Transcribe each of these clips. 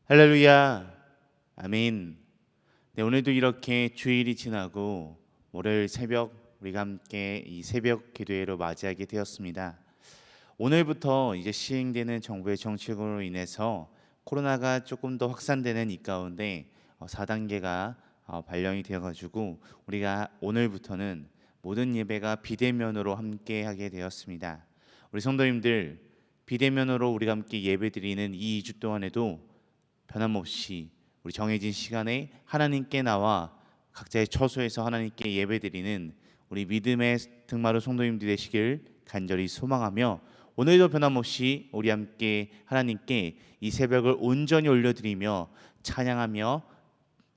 할렐루야. 아멘. 네, 오늘도 이렇게 주일이 지나고 월요일 새벽 우리가 함께 이 새벽 기도회로 맞이하게 되었습니다. 오늘부터 이제 시행되는 정부의 정책으로 인해서 코로나가 조금 더 확산되는 이 가운데 4단계가 발령이 되어 가지고 우리가 오늘부터는 모든 예배가 비대면으로 함께 하게 되었습니다. 우리 성도님들, 비대면으로 우리가 함께 예배드리는 이 2주 동안에도 변함없이 우리 정해진 시간에 하나님께 나와 각자의 처소에서 하나님께 예배드리는 우리 믿음의 등마루 성도님들 되시길 간절히 소망하며, 오늘도 변함없이 우리 함께 하나님께 이 새벽을 온전히 올려드리며 찬양하며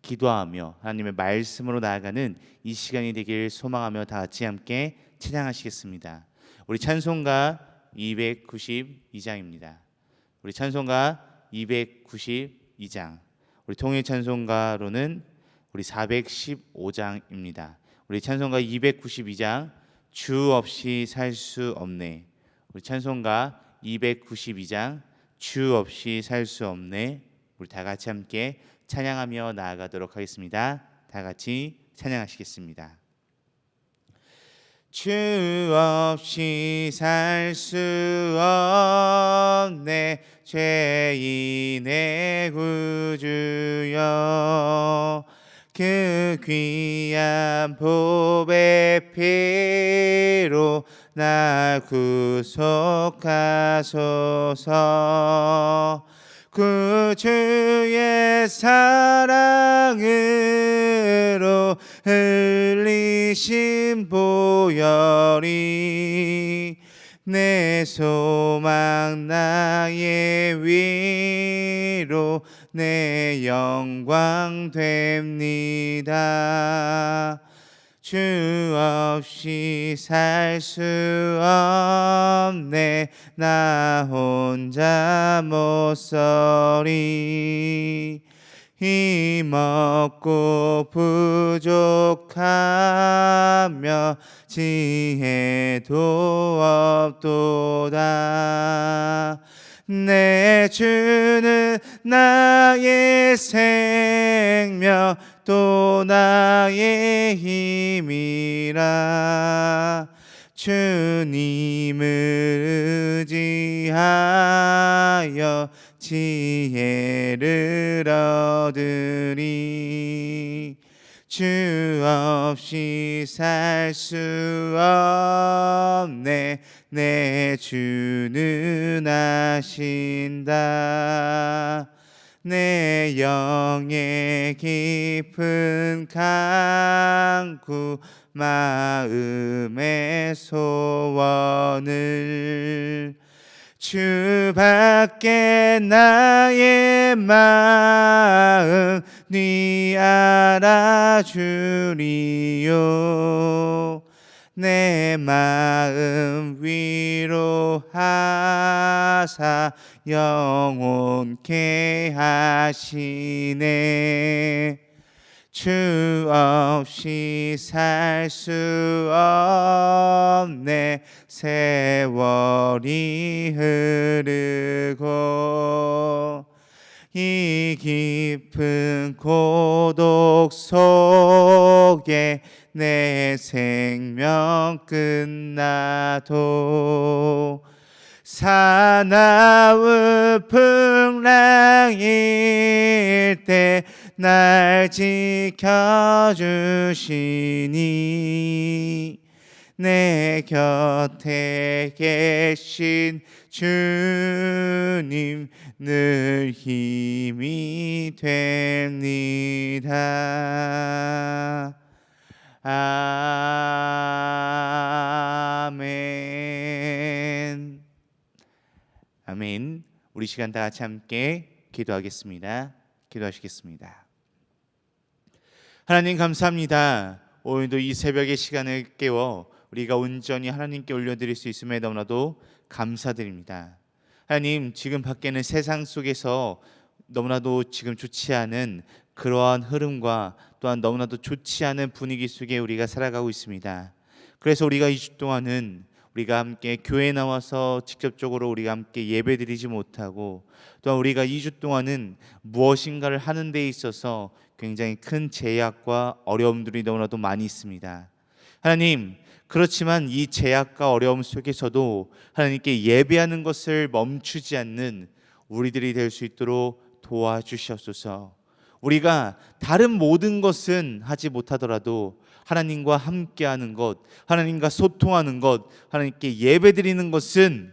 기도하며 하나님의 말씀으로 나아가는 이 시간이 되길 소망하며 다 같이 함께 찬양하시겠습니다. 우리 찬송가 292장입니다. 우리 찬송가 292장, 우리 통일 찬송가로는 우리 415장입니다. 우리 찬송가 292장, 주 없이 살 수 없네. 우리 찬송가 292장, 주 없이 살 수 없네. 우리 다 같이 함께 찬양하며 나아가도록 하겠습니다. 다 같이 찬양하시겠습니다. 주 없이 살 수 없네, 죄인의 구주여. 그 귀한 보배 피로 날 구속하소서. 구주의 사랑으로 흘리신 보혈이 내 소망 나의 위로 내 영광 됩니다. 주 없이 살 수 없네, 나 혼자 못 서리. 힘없고 부족하며 지혜도 없도다. 내 주는 나의 생명 또 나의 힘이라. 주님을 의지하여 지혜를 얻으리. 주 없이 살 수 없네, 내 주는 아신다. 내 영의 깊은 간구, 마음의 소원을 주밖에 나의 마음 네 알아주리요. 내 마음 위로하사 영원케 하시네. 주 없이 살 수 없네, 세월이 흐르고 이 깊은 고독 속에 내 생명 끝나도 사나운 풍랑일 때 날 지켜주시니 내 곁에 계신 주님 늘 힘이 됩니다. 아멘. 아멘. 우리 시간 다 같이 함께 기도하겠습니다. 기도하시겠습니다. 하나님 감사합니다. 오늘도 이 새벽의 시간을 깨워 우리가 온전히 하나님께 올려드릴 수 있음에 너무나도 감사드립니다. 하나님, 지금 밖에는 세상 속에서 너무나도 지금 좋지 않은 그러한 흐름과 또한 너무나도 좋지 않은 분위기 속에 우리가 살아가고 있습니다. 그래서 우리가 2주 동안은 우리가 함께 교회에 나와서 직접적으로 우리가 함께 예배드리지 못하고, 또한 우리가 2주 동안은 무엇인가를 하는 데 있어서 굉장히 큰 제약과 어려움들이 너무나도 많이 있습니다. 하나님, 그렇지만 이 제약과 어려움 속에서도 하나님께 예배하는 것을 멈추지 않는 우리들이 될 수 있도록 도와주시옵소서. 우리가 다른 모든 것은 하지 못하더라도 하나님과 함께하는 것, 하나님과 소통하는 것, 하나님께 예배드리는 것은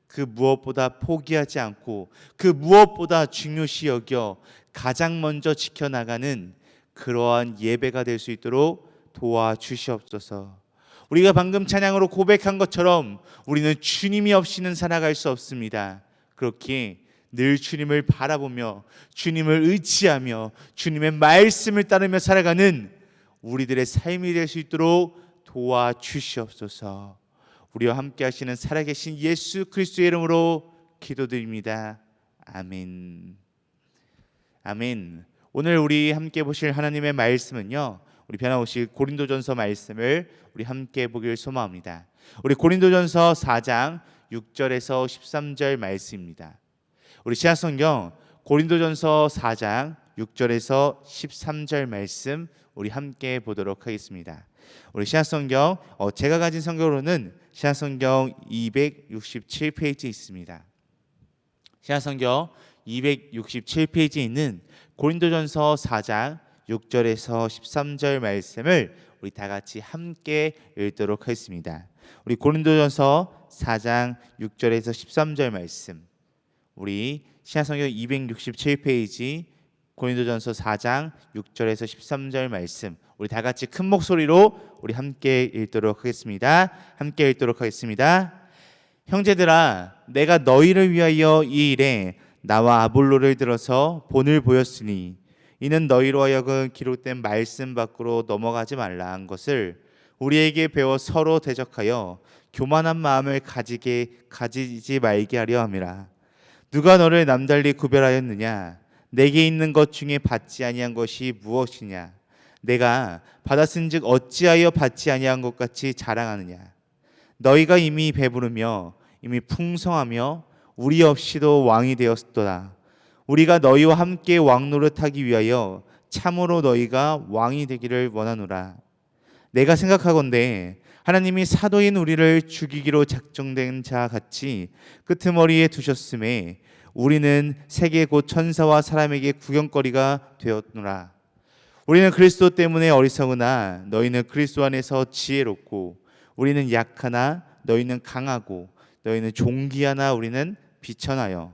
그 무엇보다 포기하지 않고 그 무엇보다 중요시 여겨 가장 먼저 지켜나가는 그러한 예배가 될 수 있도록 도와주시옵소서. 우리가 방금 찬양으로 고백한 것처럼 우리는 주님이 없이는 살아갈 수 없습니다. 그렇게 늘 주님을 바라보며 주님을 의지하며 주님의 말씀을 따르며 살아가는 우리들의 삶이 될 수 있도록 도와주시옵소서. 우리와 함께 하시는 살아계신 예수 그리스도의 이름으로 기도드립니다. 아멘. 아멘. 오늘 우리 함께 보실 하나님의 말씀은요, 우리 변함없이 고린도전서 말씀을 우리 함께 보길 소망합니다. 우리 고린도전서 4장 6절에서 13절 말씀입니다. 우리 신약성경 고린도전서 4장 6절에서 13절 말씀 우리 함께 보도록 하겠습니다. 우리 신약성경 제가 가진 성경으로는 신약성경 267페이지에 있습니다. 신약성경 267페이지에 있는 고린도전서 4장 6절에서 13절 말씀을 우리 다 같이 함께 읽도록 하겠습니다. 우리 고린도전서 4장 6절에서 13절 말씀, 우리 신약성경 267페이지 고린도전서 4장 6절에서 13절 말씀, 우리 다 같이 큰 목소리로 우리 함께 읽도록 하겠습니다. 함께 읽도록 하겠습니다. 형제들아, 내가 너희를 위하여 이 일에 나와 아볼로를 들어서 본을 보였으니 이는 너희로 하여금 기록된 말씀 밖으로 넘어가지 말라 한 것을 우리에게 배워 서로 대적하여 교만한 마음을 가지지 말게 하려 함이라. 누가 너를 남달리 구별하였느냐? 내게 있는 것 중에 받지 아니한 것이 무엇이냐? 내가 받았은즉 어찌하여 받지 아니한 것 같이 자랑하느냐? 너희가 이미 배부르며 이미 풍성하며 우리 없이도 왕이 되었도다. 우리가 너희와 함께 왕노릇하기 위하여 참으로 너희가 왕이 되기를 원하노라. 내가 생각하건대 하나님이 사도인 우리를 죽이기로 작정된 자 같이 끄트머리에 두셨음에 우리는 세계 곧 천사와 사람에게 구경거리가 되었노라. 우리는 그리스도 때문에 어리석으나 너희는 그리스도 안에서 지혜롭고, 우리는 약하나 너희는 강하고, 너희는 존귀하나 우리는 비천하여.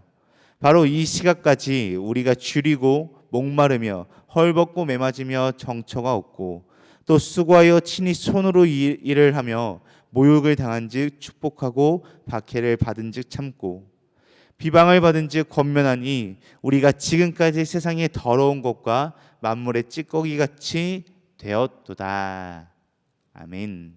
바로 이 시각까지 우리가 줄이고 목마르며 헐벗고 매맞으며 정처가 없고, 또 수고하여 친히 손으로 일을 하며 모욕을 당한즉 축복하고 박해를 받은즉 참고 비방을 받은즉 권면하니 우리가 지금까지 세상의 더러운 것과 만물의 찌꺼기같이 되었도다. 아멘.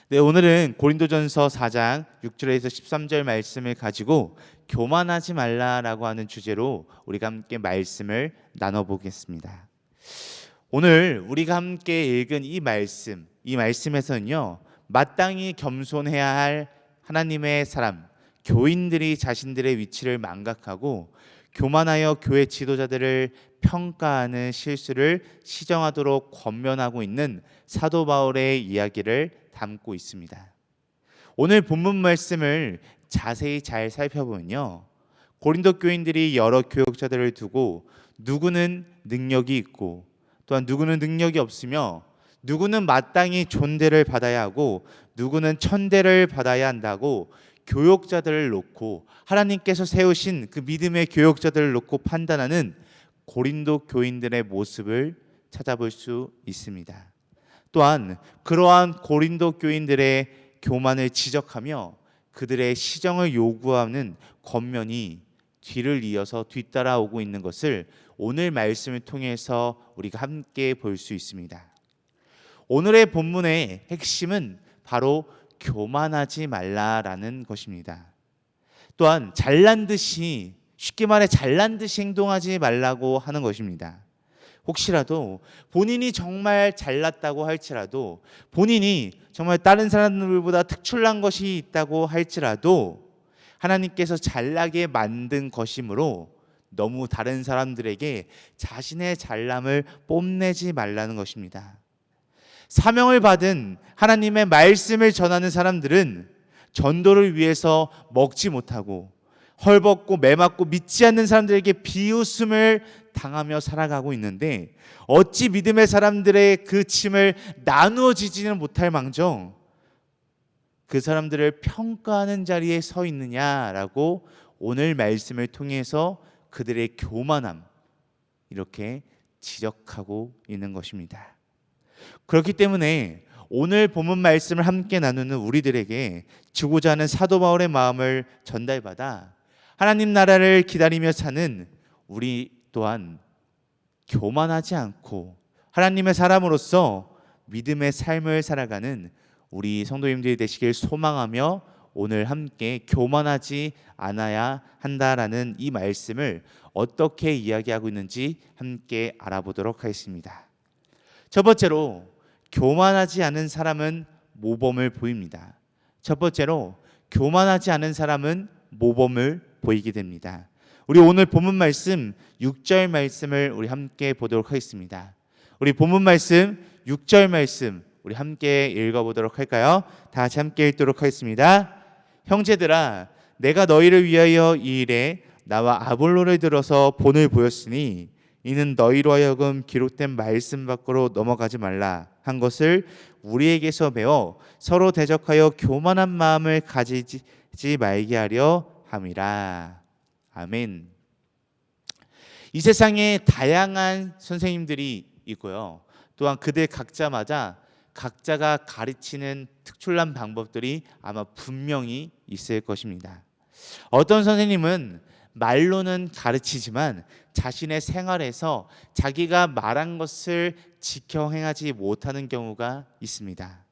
네, 오늘은 고린도전서 4장 6절에서 13절 말씀을 가지고 교만하지 말라라고 하는 주제로 우리가 함께 말씀을 나눠보겠습니다. 오늘 우리가 함께 읽은 이 말씀에서는요, 마땅히 겸손해야 할 하나님의 사람, 교인들이 자신들의 위치를 망각하고 교만하여 교회 지도자들을 평가하는 실수를 시정하도록 권면하고 있는 사도 바울의 이야기를 담고 있습니다. 오늘 본문 말씀을 자세히 잘 살펴보면요, 고린도 교인들이 여러 교역자들을 두고 누구는 능력이 있고 또한 누구는 능력이 없으며, 누구는 마땅히 존대를 받아야 하고 누구는 천대를 받아야 한다고 교역자들을 놓고, 하나님께서 세우신 그 믿음의 교역자들을 놓고 판단하는 고린도 교인들의 모습을 찾아볼 수 있습니다. 또한 그러한 고린도 교인들의 교만을 지적하며 그들의 시정을 요구하는 권면이 뒤를 이어서 뒤따라오고 있는 것을 오늘 말씀을 통해서 우리가 함께 볼 수 있습니다. 오늘의 본문의 핵심은 바로 교만하지 말라라는 것입니다. 또한 잘난 듯이, 쉽게 말해 잘난 듯이 행동하지 말라고 하는 것입니다. 혹시라도 본인이 정말 잘났다고 할지라도, 본인이 정말 다른 사람들보다 특출난 것이 있다고 할지라도 하나님께서 잘나게 만든 것이므로 너무 다른 사람들에게 자신의 잘남을 뽐내지 말라는 것입니다. 사명을 받은 하나님의 말씀을 전하는 사람들은 전도를 위해서 먹지 못하고 헐벗고 매맞고 믿지 않는 사람들에게 비웃음을 당하며 살아가고 있는데, 어찌 믿음의 사람들의 그 짐을 나누어 지지는 못할 망정 그 사람들을 평가하는 자리에 서 있느냐라고 오늘 말씀을 통해서 그들의 교만함 이렇게 지적하고 있는 것입니다. 그렇기 때문에 오늘 본문 말씀을 함께 나누는 우리들에게 주고자 하는 사도 바울의 마음을 전달받아 하나님 나라를 기다리며 사는 우리 또한 교만하지 않고 하나님의 사람으로서 믿음의 삶을 살아가는 우리 성도님들이 되시길 소망하며 오늘 함께 교만하지 않아야 한다라는 이 말씀을 어떻게 이야기하고 있는지 함께 알아보도록 하겠습니다. 첫 번째로, 교만하지 않은 사람은 모범을 보입니다. 첫 번째로, 교만하지 않은 사람은 모범을 보이게 됩니다. 우리 오늘 본문 말씀 6절 말씀을 우리 함께 보도록 하겠습니다. 우리 본문 말씀 6절 말씀 우리 함께 읽어보도록 할까요? 다 같이 함께 읽도록 하겠습니다. 형제들아, 내가 너희를 위하여 이 일에 나와 아볼로를 들어서 본을 보였으니 이는 너희로 하여금 기록된 말씀 밖으로 넘어가지 말라 한 것을 우리에게서 배워 서로 대적하여 교만한 마음을 가지지 말게 하려 함이라. 아멘. 이 세상에 다양한 선생님들이 있고요. 또한 그들 각자가 가르치는 특출난 방법들이 아마 분명히 있을 것입니다. 어떤 선생님은 말로는 가르치지만 자신의 생활에서 자기가 말한 것을 지켜 행하지 못하는 경우가 있습니다.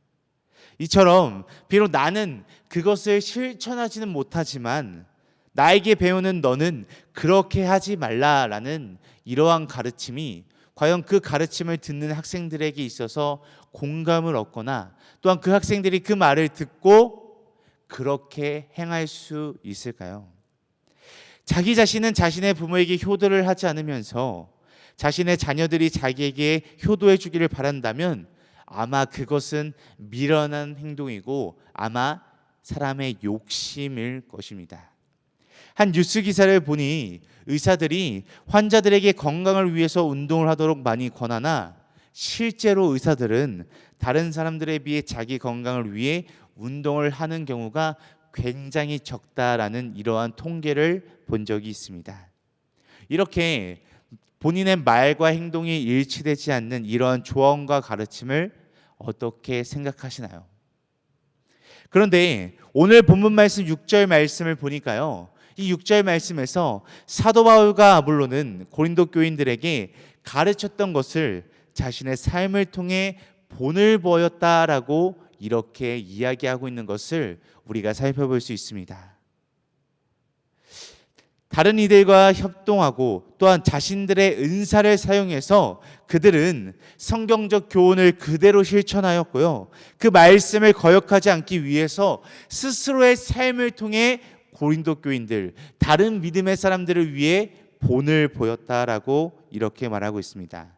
이처럼 비록 나는 그것을 실천하지는 못하지만 나에게 배우는 너는 그렇게 하지 말라라는 이러한 가르침이 과연 그 가르침을 듣는 학생들에게 있어서 공감을 얻거나 또한 그 학생들이 그 말을 듣고 그렇게 행할 수 있을까요? 자기 자신은 자신의 부모에게 효도를 하지 않으면서 자신의 자녀들이 자기에게 효도해 주기를 바란다면 아마 그것은 미련한 행동이고 아마 사람의 욕심일 것입니다. 한 뉴스 기사를 보니 의사들이 환자들에게 건강을 위해서 운동을 하도록 많이 권하나 실제로 의사들은 다른 사람들에 비해 자기 건강을 위해 운동을 하는 경우가 굉장히 적다라는 이러한 통계를 본 적이 있습니다. 이렇게 본인의 말과 행동이 일치되지 않는 이러한 조언과 가르침을 어떻게 생각하시나요? 그런데 오늘 본문 말씀 6절 말씀을 보니까요, 이 6절 말씀에서 사도 바울과 아볼로는 고린도 교인들에게 가르쳤던 것을 자신의 삶을 통해 본을 보였다라고 이렇게 이야기하고 있는 것을 우리가 살펴볼 수 있습니다. 다른 이들과 협동하고 또한 자신들의 은사를 사용해서 그들은 성경적 교훈을 그대로 실천하였고요. 그 말씀을 거역하지 않기 위해서 스스로의 삶을 통해 고린도 교인들, 다른 믿음의 사람들을 위해 본을 보였다라고 이렇게 말하고 있습니다.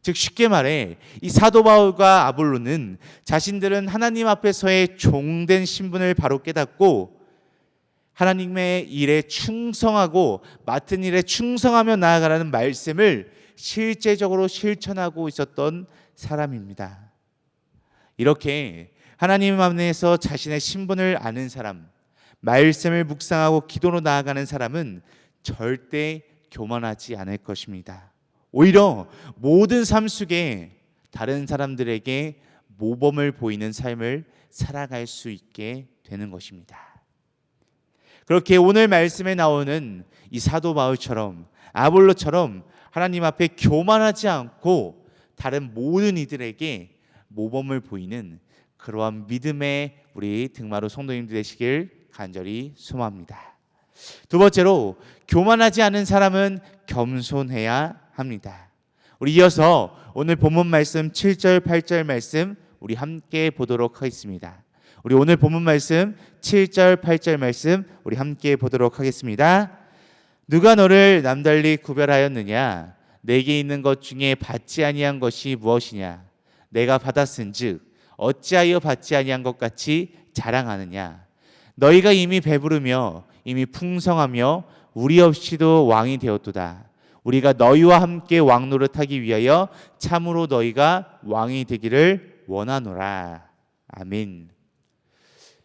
즉 쉽게 말해 이 사도 바울과 아볼로는 자신들은 하나님 앞에서의 종된 신분을 바로 깨닫고 하나님의 일에 충성하고 맡은 일에 충성하며 나아가라는 말씀을 실제적으로 실천하고 있었던 사람입니다. 이렇게 하나님 안에서 자신의 신분을 아는 사람, 말씀을 묵상하고 기도로 나아가는 사람은 절대 교만하지 않을 것입니다. 오히려 모든 삶 속에 다른 사람들에게 모범을 보이는 삶을 살아갈 수 있게 되는 것입니다. 그렇게 오늘 말씀에 나오는 이 사도 바울처럼 아볼로처럼 하나님 앞에 교만하지 않고 다른 모든 이들에게 모범을 보이는 그러한 믿음의 우리 등마루 성도님들 되시길 간절히 소망합니다. 두 번째로, 교만하지 않은 사람은 겸손해야 합니다. 우리 이어서 오늘 본문 말씀 7절 8절 말씀 우리 함께 보도록 하겠습니다. 우리 오늘 본문 말씀 7절 8절 말씀 우리 함께 보도록 하겠습니다. 누가 너를 남달리 구별하였느냐? 내게 있는 것 중에 받지 아니한 것이 무엇이냐? 내가 받았은즉 어찌하여 받지 아니한 것 같이 자랑하느냐? 너희가 이미 배부르며 이미 풍성하며 우리 없이도 왕이 되었도다. 우리가 너희와 함께 왕 노릇하기 위하여 참으로 너희가 왕이 되기를 원하노라. 아멘.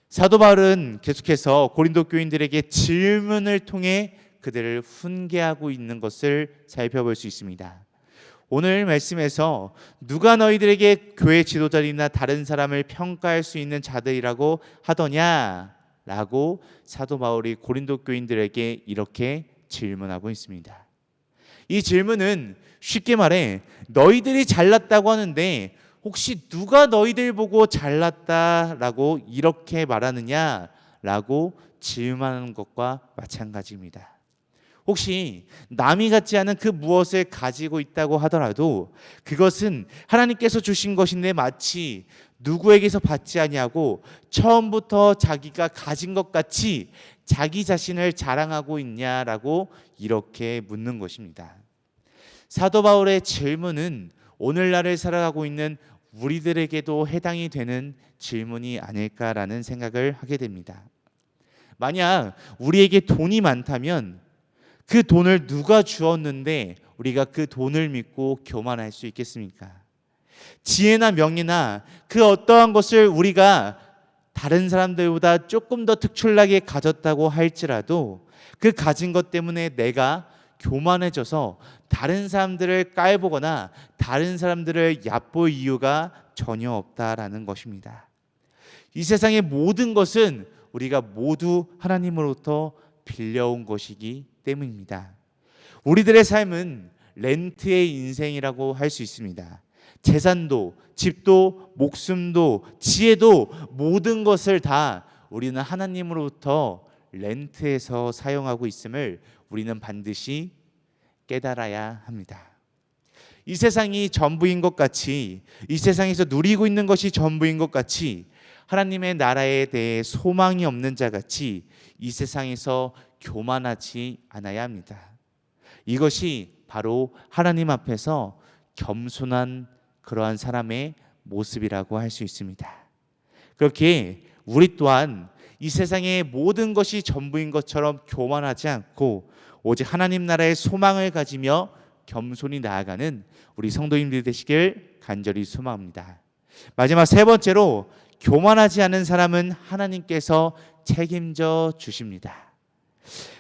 사도 바울은 계속해서 고린도 교인들에게 질문을 통해 그들을 훈계하고 있는 것을 살펴볼 수 있습니다. 오늘 말씀에서 누가 너희들에게 교회 지도자들이나 다른 사람을 평가할 수 있는 자들이라고 하더냐? 라고 사도 바울이 고린도 교인들에게 이렇게 질문하고 있습니다. 이 질문은 쉽게 말해 너희들이 잘났다고 하는데 혹시 누가 너희들 보고 잘났다라고 이렇게 말하느냐라고 질문하는 것과 마찬가지입니다. 혹시 남이 갖지 않은 그 무엇을 가지고 있다고 하더라도 그것은 하나님께서 주신 것인데 마치 누구에게서 받지 아니하고 처음부터 자기가 가진 것 같이 자기 자신을 자랑하고 있냐라고 이렇게 묻는 것입니다. 사도 바울의 질문은 오늘날을 살아가고 있는 우리들에게도 해당이 되는 질문이 아닐까라는 생각을 하게 됩니다. 만약 우리에게 돈이 많다면 그 돈을 누가 주었는데 우리가 그 돈을 믿고 교만할 수 있겠습니까? 지혜나 명예나 그 어떠한 것을 우리가 다른 사람들보다 조금 더 특출나게 가졌다고 할지라도 그 가진 것 때문에 내가 교만해져서 다른 사람들을 깔보거나 다른 사람들을 얕볼 이유가 전혀 없다라는 것입니다. 이 세상의 모든 것은 우리가 모두 하나님으로부터 빌려온 것이기 때문입니다. 우리들의 삶은 렌트의 인생이라고 할 수 있습니다. 재산도, 집도, 목숨도, 지혜도 모든 것을 다 우리는 하나님으로부터 렌트해서 사용하고 있음을 우리는 반드시 깨달아야 합니다. 이 세상이 전부인 것 같이, 이 세상에서 누리고 있는 것이 전부인 것 같이 하나님의 나라에 대해 소망이 없는 자 같이 이 세상에서 교만하지 않아야 합니다. 이것이 바로 하나님 앞에서 겸손한 그러한 사람의 모습이라고 할 수 있습니다. 그렇게 우리 또한 이 세상의 모든 것이 전부인 것처럼 교만하지 않고 오직 하나님 나라의 소망을 가지며 겸손히 나아가는 우리 성도님들 되시길 간절히 소망합니다. 마지막 세 번째로 교만하지 않은 사람은 하나님께서 책임져 주십니다.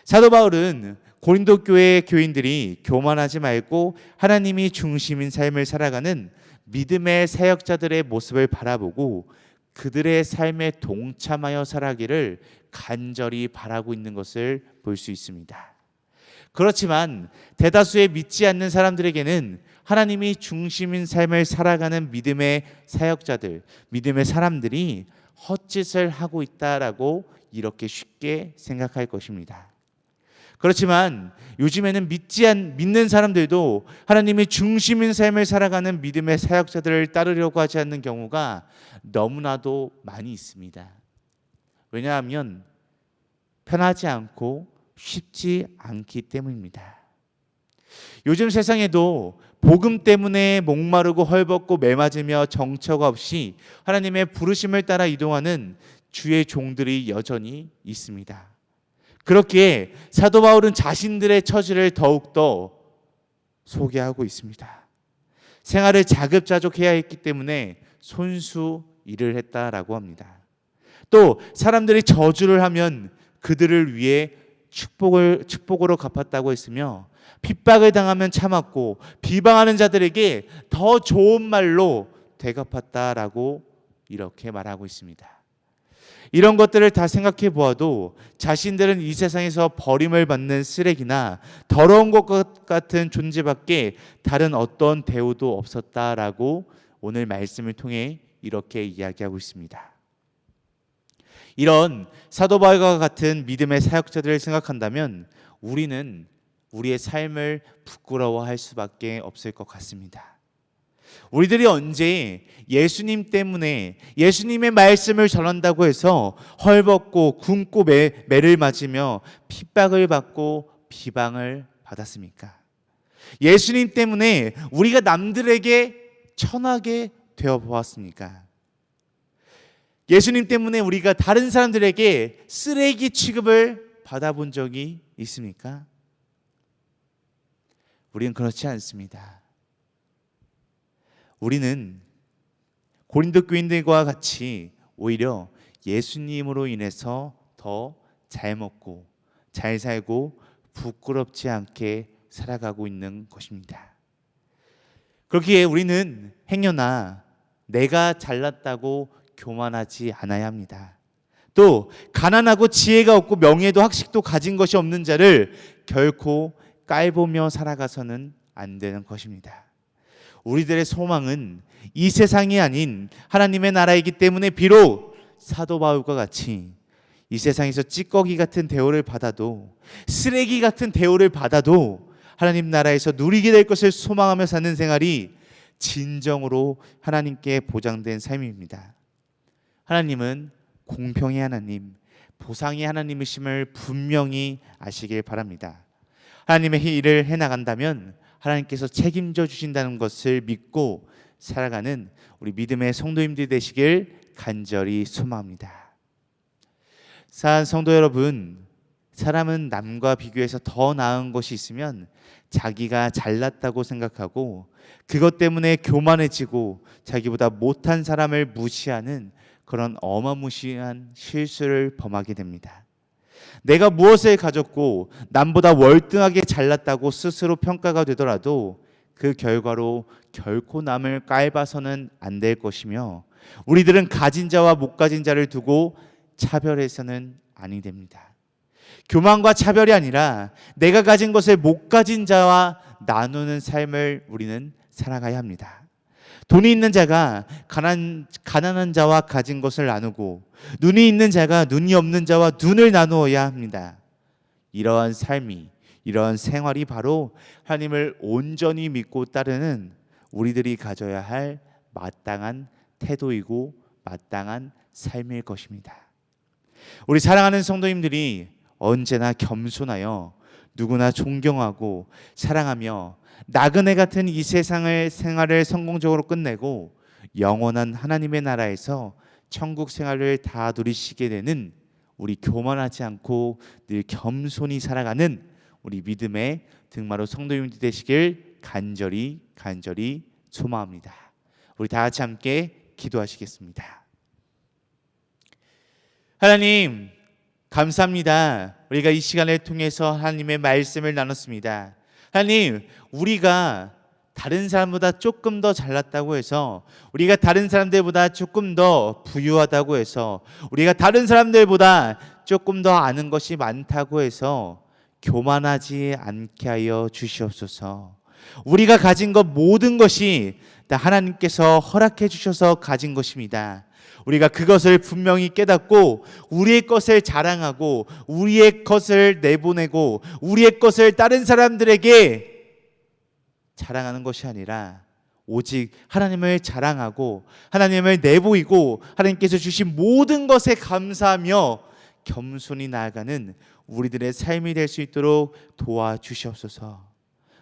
사도 바울은 고린도 교회 교인들이 교만하지 말고 하나님이 중심인 삶을 살아가는 믿음의 사역자들의 모습을 바라보고 그들의 삶에 동참하여 살아가기를 간절히 바라고 있는 것을 볼 수 있습니다. 그렇지만 대다수의 믿지 않는 사람들에게는 하나님이 중심인 삶을 살아가는 믿음의 사역자들, 믿음의 사람들이 헛짓을 하고 있다라고 이렇게 쉽게 생각할 것입니다. 그렇지만 요즘에는 믿는 사람들도 하나님이 중심인 삶을 살아가는 믿음의 사역자들을 따르려고 하지 않는 경우가 너무나도 많이 있습니다. 왜냐하면 편하지 않고 쉽지 않기 때문입니다. 요즘 세상에도 복음 때문에 목마르고 헐벗고 매맞으며 정처가 없이 하나님의 부르심을 따라 이동하는 주의 종들이 여전히 있습니다. 그렇기에 사도 바울은 자신들의 처지를 더욱더 소개하고 있습니다. 생활을 자급자족해야 했기 때문에 손수 일을 했다라고 합니다. 또 사람들이 저주를 하면 그들을 위해 축복으로 갚았다고 했으며 핍박을 당하면 참았고 비방하는 자들에게 더 좋은 말로 되갚았다라고 이렇게 말하고 있습니다. 이런 것들을 다 생각해 보아도 자신들은 이 세상에서 버림을 받는 쓰레기나 더러운 것 같은 존재밖에 다른 어떤 대우도 없었다라고 오늘 말씀을 통해 이렇게 이야기하고 있습니다. 이런 사도 바울과 같은 믿음의 사역자들을 생각한다면 우리는 우리의 삶을 부끄러워할 수밖에 없을 것 같습니다. 우리들이 언제 예수님 때문에 예수님의 말씀을 전한다고 해서 헐벗고 굶고 매를 맞으며 핍박을 받고 비방을 받았습니까? 예수님 때문에 우리가 남들에게 천하게 되어 보았습니까? 예수님 때문에 우리가 다른 사람들에게 쓰레기 취급을 받아본 적이 있습니까? 우리는 그렇지 않습니다. 우리는 고린도 교인들과 같이 오히려 예수님으로 인해서 더 잘 먹고 잘 살고 부끄럽지 않게 살아가고 있는 것입니다. 그렇기에 우리는 행여나 내가 잘났다고 교만하지 않아야 합니다. 또 가난하고 지혜가 없고 명예도 학식도 가진 것이 없는 자를 결코 깔보며 살아가서는 안 되는 것입니다. 우리들의 소망은 이 세상이 아닌 하나님의 나라이기 때문에 비록 사도 바울과 같이 이 세상에서 찌꺼기 같은 대우를 받아도 쓰레기 같은 대우를 받아도 하나님 나라에서 누리게 될 것을 소망하며 사는 생활이 진정으로 하나님께 보장된 삶입니다. 하나님은 공평의 하나님, 보상의 하나님이심을 분명히 아시길 바랍니다. 하나님의 일을 해나간다면 하나님께서 책임져 주신다는 것을 믿고 살아가는 우리 믿음의 성도님들 되시길 간절히 소망합니다. 사랑하는 성도 여러분, 사람은 남과 비교해서 더 나은 것이 있으면 자기가 잘났다고 생각하고 그것 때문에 교만해지고 자기보다 못한 사람을 무시하는 그런 어마무시한 실수를 범하게 됩니다. 내가 무엇을 가졌고 남보다 월등하게 잘났다고 스스로 평가가 되더라도 그 결과로 결코 남을 깔봐서는 안 될 것이며 우리들은 가진 자와 못 가진 자를 두고 차별해서는 아니 됩니다. 교만과 차별이 아니라 내가 가진 것을 못 가진 자와 나누는 삶을 우리는 살아가야 합니다. 돈이 있는 자가 가난한 자와 가진 것을 나누고 눈이 있는 자가 눈이 없는 자와 눈을 나누어야 합니다. 이러한 삶이, 이러한 생활이 바로 하나님을 온전히 믿고 따르는 우리들이 가져야 할 마땅한 태도이고 마땅한 삶일 것입니다. 우리 사랑하는 성도님들이 언제나 겸손하여 누구나 존경하고 사랑하며 나그네 같은 이 세상의 생활을 성공적으로 끝내고 영원한 하나님의 나라에서 천국 생활을 다 누리시게 되는 우리 교만하지 않고 늘 겸손히 살아가는 우리 믿음의 등마루 성도님들 되시길 간절히 소망합니다. 우리 다 같이 함께 기도하시겠습니다. 하나님 감사합니다. 우리가 이 시간을 통해서 하나님의 말씀을 나눴습니다. 하나님, 우리가 다른 사람보다 조금 더 잘났다고 해서, 우리가 다른 사람들보다 조금 더 부유하다고 해서, 우리가 다른 사람들보다 조금 더 아는 것이 많다고 해서 교만하지 않게 하여 주시옵소서. 우리가 가진 것 모든 것이 다 하나님께서 허락해 주셔서 가진 것입니다. 우리가 그것을 분명히 깨닫고 우리의 것을 자랑하고 우리의 것을 내보내고 우리의 것을 다른 사람들에게 자랑하는 것이 아니라 오직 하나님을 자랑하고 하나님을 내보이고 하나님께서 주신 모든 것에 감사하며 겸손히 나아가는 우리들의 삶이 될 수 있도록 도와주시옵소서.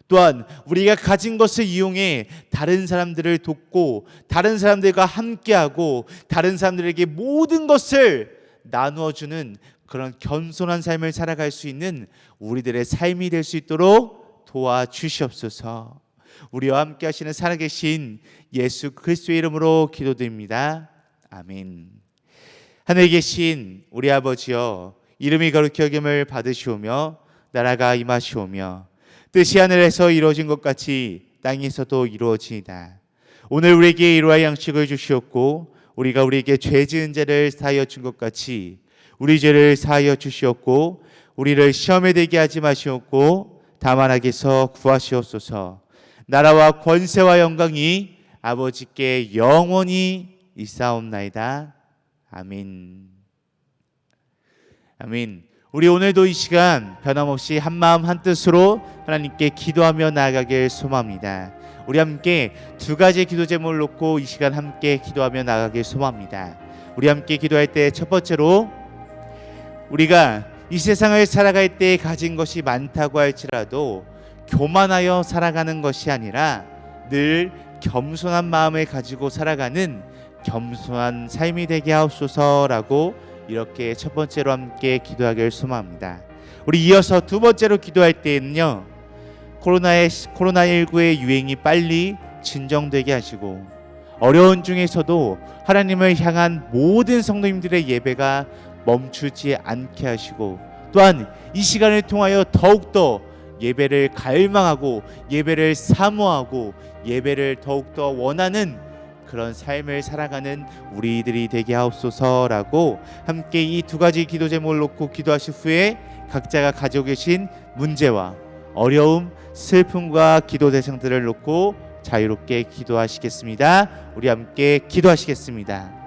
또한 우리가 가진 것을 이용해 다른 사람들을 돕고 다른 사람들과 함께하고 다른 사람들에게 모든 것을 나누어주는 그런 겸손한 삶을 살아갈 수 있는 우리들의 삶이 될 수 있도록 도와주시옵소서. 우리와 함께 하시는 살아계신 예수 그리스도의 이름으로 기도드립니다. 아멘. 하늘에 계신 우리 아버지여, 이름이 거룩히 여김을 받으시오며 나라가 임하시오며 뜻이 하늘에서 이루어진 것 같이 땅에서도 이루어지이다. 오늘 우리에게 일용할 양식을 주시옵고 우리가 우리에게 죄 지은 자를 사하여 준 것 같이 우리 죄를 사하여 주시옵고 우리를 시험에 들게 하지 마시옵고 다만 악에서 구하시옵소서. 나라와 권세와 영광이 아버지께 영원히 있사옵나이다. 아멘. 아멘. 우리 오늘도 이 시간 변함없이 한마음 한뜻으로 하나님께 기도하며 나아가길 소망합니다. 우리 함께 두 가지 기도 제목을 놓고 이 시간 함께 기도하며 나아가길 소망합니다. 우리 함께 기도할 때 첫 번째로, 우리가 이 세상을 살아갈 때 가진 것이 많다고 할지라도 교만하여 살아가는 것이 아니라 늘 겸손한 마음을 가지고 살아가는 겸손한 삶이 되게 하옵소서라고 이렇게 첫 번째로 함께 기도하길 소망합니다. 우리 이어서 두 번째로 기도할 때에는요, 코로나19의 유행이 빨리 진정되게 하시고 어려운 중에서도 하나님을 향한 모든 성도님들의 예배가 멈추지 않게 하시고, 또한 이 시간을 통하여 더욱더 예배를 갈망하고 예배를 사모하고 예배를 더욱더 원하는 그런 삶을 살아가는 우리들이 되게 하옵소서라고 함께 이 두 가지 기도 제목을 놓고 기도하신 후에 각자가 가지고 계신 문제와 어려움, 슬픔과 기도 대상들을 놓고 자유롭게 기도하시겠습니다. 우리 함께 기도하시겠습니다.